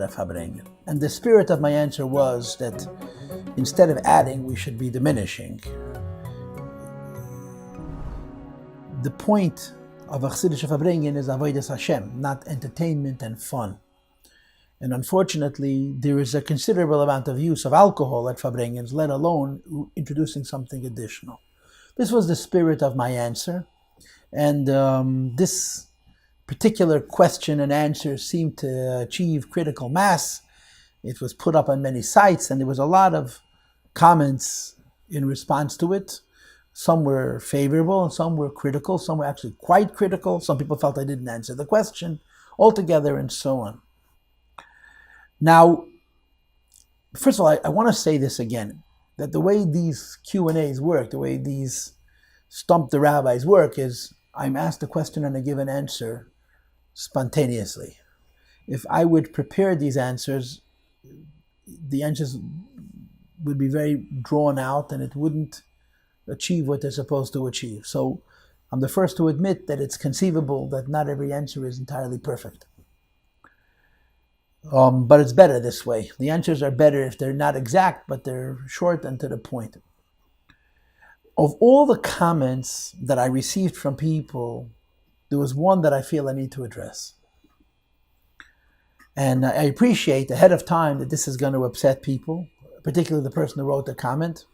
And the spirit of my answer was that instead of adding, we should be diminishing. The point of a Chassidish Fabrengen is Avodas Hashem, not entertainment and fun. And unfortunately, there is a considerable amount of use of alcohol at Fabrengens, let alone introducing something additional. This was the spirit of my answer. And this particular question and answer seemed to achieve critical mass. It was put up on many sites, and there was a lot of comments in response to it. Some were favorable and some were critical. Some were actually quite critical. Some people felt I didn't answer the question altogether, and so on. Now, first of all, I want to say this again, that the way these Q&As work, the way these Stump the Rabbis work is I'm asked a question and I give an answer spontaneously. If I would prepare these answers, the answers would be very drawn out and it wouldn't achieve what they're supposed to achieve. So I'm the first to admit that it's conceivable that not every answer is entirely perfect. But it's better this way. The answers are better if they're not exact, but they're short and to the point. Of all the comments that I received from people, there was one that I feel I need to address. And I appreciate ahead of time that this is going to upset people, particularly the person who wrote the comment.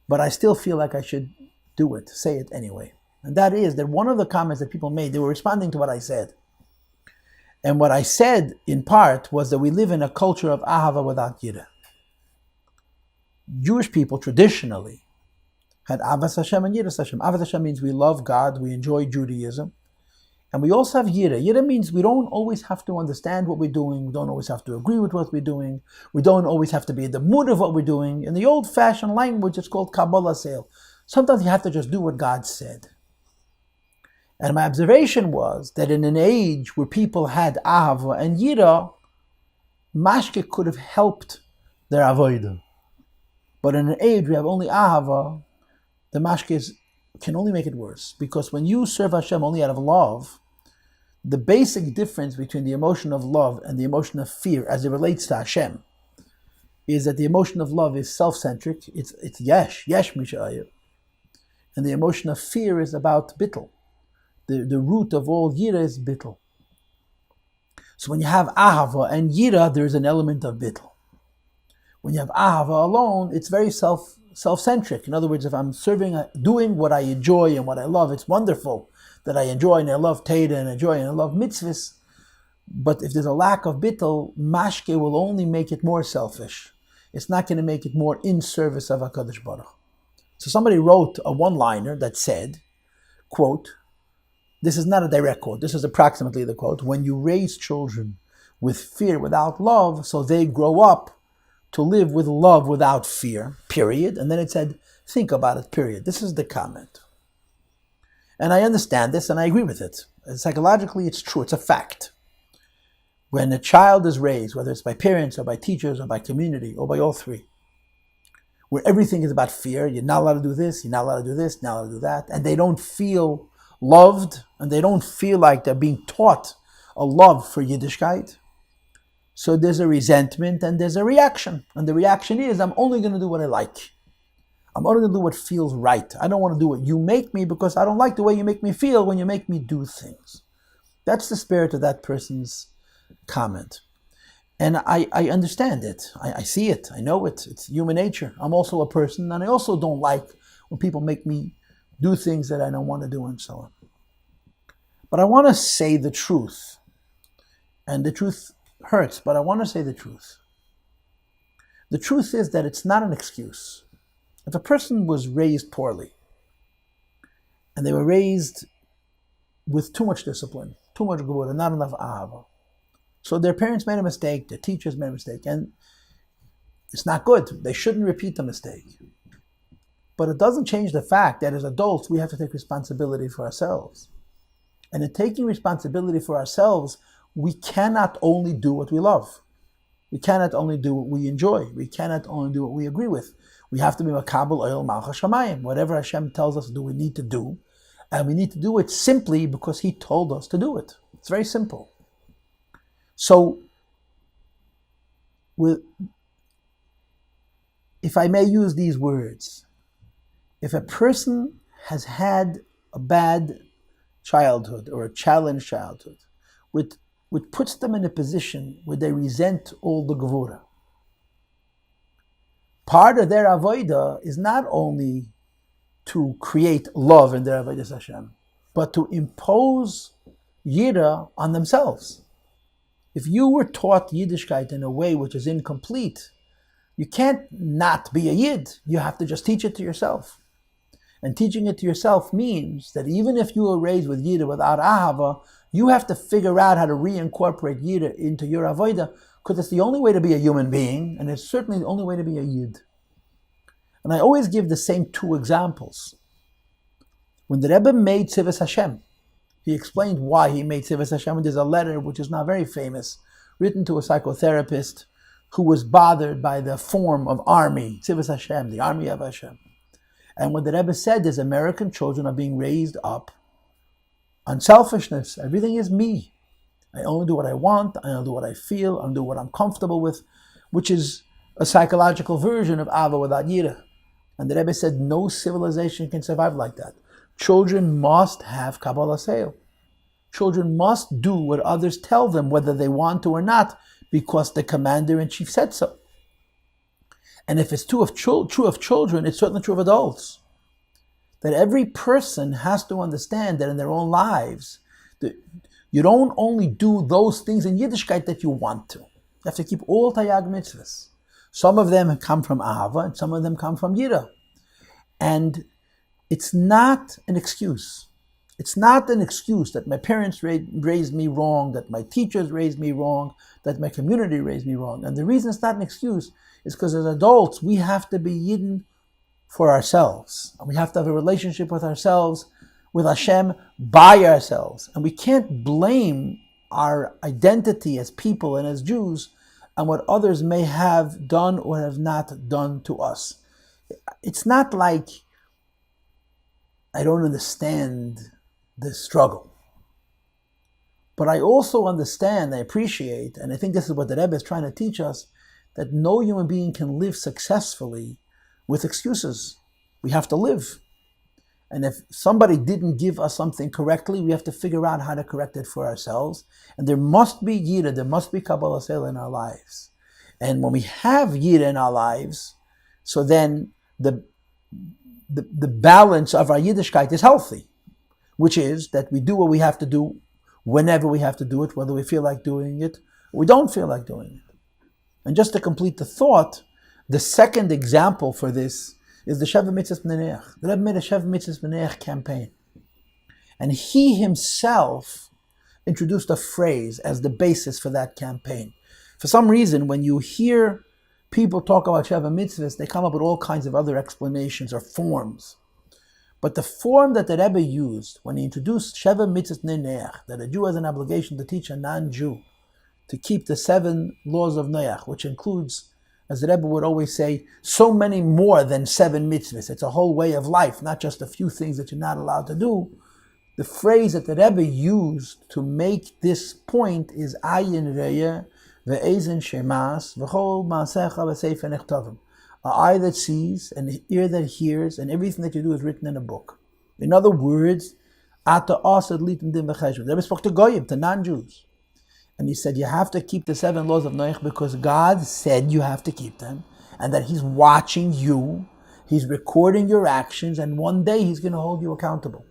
But I still feel like I should do it, say it anyway. And that is that one of the comments that people made, they were responding to what I said. And what I said, in part, was that we live in a culture of ahava without yirah. Jewish people traditionally had avas Hashem and yiras Hashem. Avas Hashem means we love God, we enjoy Judaism. And we also have yirah. Yirah means we don't always have to understand what we're doing. We don't always have to agree with what we're doing. We don't always have to be in the mood of what we're doing. In the old-fashioned language, it's called Kabbalah sale. Sometimes you have to just do what God said. And my observation was that in an age where people had ahava and yirah, mashke could have helped their avodah. But in an age where we have only ahava, the mashke can only make it worse. Because when you serve Hashem only out of love, the basic difference between the emotion of love and the emotion of fear as it relates to Hashem is that the emotion of love is self-centric. It's yesh mishayir. And the emotion of fear is about bittul. The root of all yirah is bittul. So when you have ahava and yirah, there is an element of bittul. When you have ahava alone, it's very self-centric. In other words, if I'm doing what I enjoy and what I love, it's wonderful that I enjoy and I love Teda and enjoy and I love mitzvahs. But if there's a lack of bittul, mashke will only make it more selfish. It's not going to make it more in service of HaKadosh Baruch Hu. So somebody wrote a one-liner that said, quote, this is not a direct quote, this is approximately the quote, when you raise children with fear without love, so they grow up to live with love without fear, period. And then it said, think about it, period. This is the comment. And I understand this and I agree with it. And psychologically, it's true, it's a fact. When a child is raised, whether it's by parents or by teachers or by community or by all three, where everything is about fear, you're not allowed to do this, you're not allowed to do this, you're not allowed to do that, and they don't feel loved, and they don't feel like they're being taught a love for Yiddishkeit, so there's a resentment and there's a reaction. And the reaction is, I'm only going to do what I like. I'm only going to do what feels right. I don't want to do what you make me because I don't like the way you make me feel when you make me do things. That's the spirit of that person's comment. And I understand it. I see it. I know it. It's human nature. I'm also a person, and I also don't like when people make me do things that I don't want to do and so on. But I want to say the truth. And the truth hurts, but I want to say the truth. The truth is that it's not an excuse. If a person was raised poorly, and they were raised with too much discipline, too much gvura, not enough ahava, so their parents made a mistake, their teachers made a mistake, and it's not good. They shouldn't repeat the mistake. But it doesn't change the fact that as adults, we have to take responsibility for ourselves. And in taking responsibility for ourselves, we cannot only do what we love. We cannot only do what we enjoy. We cannot only do what we agree with. We have to be makabel oil malchus shamayim. Whatever Hashem tells us to do, we need to do. And we need to do it simply because He told us to do it. It's very simple. So, if I may use these words, if a person has had a bad childhood or a challenged childhood, which puts them in a position where they resent all the gevura, part of their avodah is not only to create love in their avodas Hashem, but to impose yira on themselves. If you were taught Yiddishkeit in a way which is incomplete, you can't not be a Yid. You have to just teach it to yourself. And teaching it to yourself means that even if you were raised with Yira without Ahava, you have to figure out how to reincorporate Yira into your avodah, because it's the only way to be a human being, and it's certainly the only way to be a Yid. And I always give the same two examples. When the Rebbe made Tzivos Hashem, he explained why he made Tzivos Hashem. And there's a letter which is not very famous, written to a psychotherapist who was bothered by the form of army, Tzivos Hashem, the army of Hashem. And what the Rebbe said is American children are being raised up on selfishness. Everything is me. I only do what I want, I only do what I feel, I only do what I'm comfortable with, which is a psychological version of Ava without Yira. And the Rebbe said no civilization can survive like that. Children must have Kabbalah Seil. Children must do what others tell them, whether they want to or not, because the commander-in-chief said so. And if it's true of children, it's certainly true of adults. That every person has to understand that in their own lives, that you don't only do those things in Yiddishkeit that you want to. You have to keep all Tayag mitzvahs. Some of them come from Ahava, and some of them come from Yira. And it's not an excuse. It's not an excuse that my parents raised me wrong, that my teachers raised me wrong, that my community raised me wrong. And the reason it's not an excuse is because as adults, we have to be Yidden for ourselves. And we have to have a relationship with ourselves, with Hashem, by ourselves. And we can't blame our identity as people and as Jews on what others may have done or have not done to us. It's not like I don't understand the struggle. But I also understand, I appreciate, and I think this is what the Rebbe is trying to teach us, that no human being can live successfully with excuses. We have to live. And if somebody didn't give us something correctly, we have to figure out how to correct it for ourselves. And there must be Yira, there must be Kabbalah Seil in our lives. And when we have Yira in our lives, so then the balance of our Yiddishkeit is healthy, which is that we do what we have to do whenever we have to do it, whether we feel like doing it or we don't feel like doing it. And just to complete the thought, the second example for this is the Sheva Mitzvahs B'nei. The Rebbe made a Sheva Mitzvahs B'nei campaign. And he himself introduced a phrase as the basis for that campaign. For some reason, when you hear people talk about Sheva Mitzvahs, they come up with all kinds of other explanations or forms. But the form that the Rebbe used when he introduced Sheva Mitzvahs B'nei, that a Jew has an obligation to teach a non-Jew to keep the 7 laws of Noach, which includes, as the Rebbe would always say, so many more than 7 mitzvahs. It's a whole way of life, not just a few things that you're not allowed to do. The phrase that the Rebbe used to make this point is Ayin Reya ve'ezen shemas v'chol ma'asecha v'sefer nechtavim. An eye that sees, an ear that hears, and everything that you do is written in a book. In other words, Ata asad litim dim v'cheshbon. The Rebbe spoke to Goyim, to non-Jews. And he said, you have to keep the 7 laws of Noach because God said you have to keep them, and that He's watching you, He's recording your actions, and one day He's going to hold you accountable.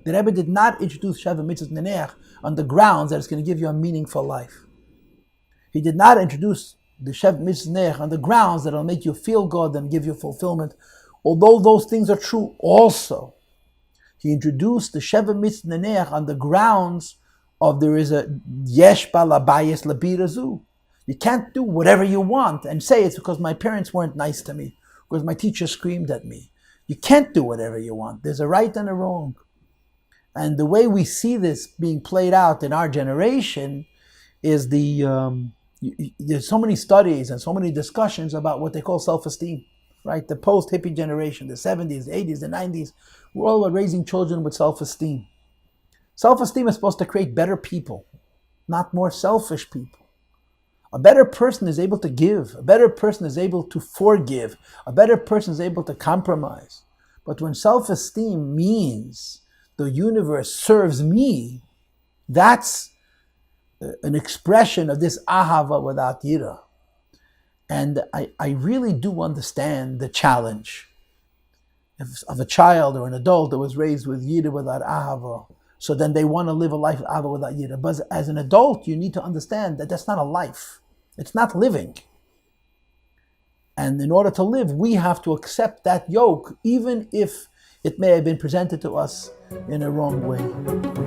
The Rebbe did not introduce Sheva Mitzvahs B'nei on the grounds that it's going to give you a meaningful life. He did not introduce the Sheva Mitzvahs B'nei on the grounds that it'll make you feel good and give you fulfillment, although those things are true also. He introduced the Sheva Mitzvahs B'nei on the grounds of there is a yesh balabayis labirazu. You can't do whatever you want and say it's because my parents weren't nice to me, because my teacher screamed at me. You can't do whatever you want. There's a right and a wrong. And the way we see this being played out in our generation is there's so many studies and so many discussions about what they call self-esteem, right? The post-hippie generation, the 70s, the 80s, the 90s, we're all about raising children with self-esteem. Self-esteem is supposed to create better people, not more selfish people. A better person is able to give. A better person is able to forgive. A better person is able to compromise. But when self-esteem means the universe serves me, that's an expression of this ahava without yira. And I really do understand the challenge of a child or an adult that was raised with yira without ahava. So then they want to live a life of ahava without yira. But as an adult, you need to understand that that's not a life. It's not living. And in order to live, we have to accept that yoke, even if it may have been presented to us in a wrong way.